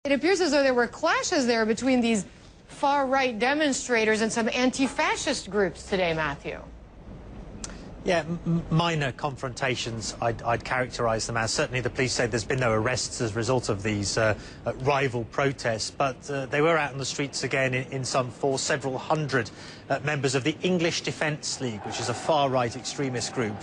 It appears as though there were clashes there between these far-right demonstrators and some anti-fascist groups today, Matthew. Yeah, minor confrontations, I'd characterise them as. Certainly the police say there's been no arrests as a result of these rival protests, but they were out in the streets again in some force. Several hundred members of the English Defence League, which is a far-right extremist group,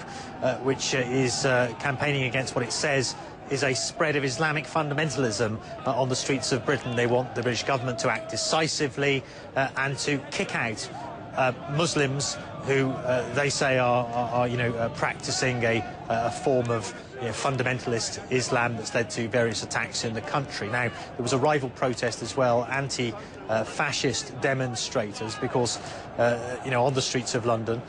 which is campaigning against what it says is a spread of Islamic fundamentalism on the streets of Britain. They want the British government to act decisively and to kick out Muslims who they say are practicing a form of fundamentalist Islam that's led to various attacks in the country. Now, there was a rival protest as well, anti-fascist demonstrators, because on the streets of London,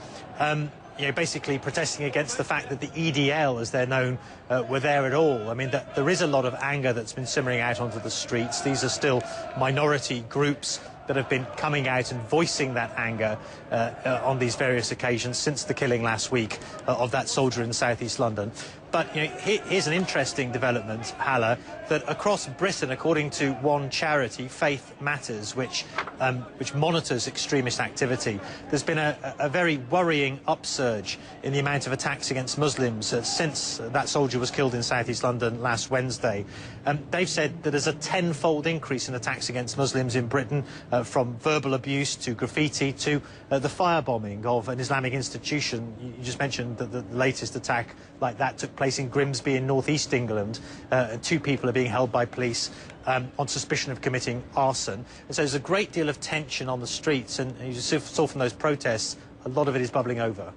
basically protesting against the fact that the EDL, as they're known, were there at all. I mean, there is a lot of anger that's been simmering out onto the streets. These are still minority groups that have been coming out and voicing that anger on these various occasions since the killing last week of that soldier in southeast London. But here's an interesting development, Hala, that across Britain, according to one charity, Faith Matters, which monitors extremist activity, there's been a very worrying upsurge in the amount of attacks against Muslims since that soldier was killed in southeast London last Wednesday. They've said that there's a tenfold increase in attacks against Muslims in Britain, from verbal abuse to graffiti to the firebombing of an Islamic institution. You just mentioned that the latest attack like that took place in Grimsby in northeast England. 2 people are being held by police on suspicion of committing arson. And so there's a great deal of tension on the streets, and you saw from those protests, a lot of it is bubbling over.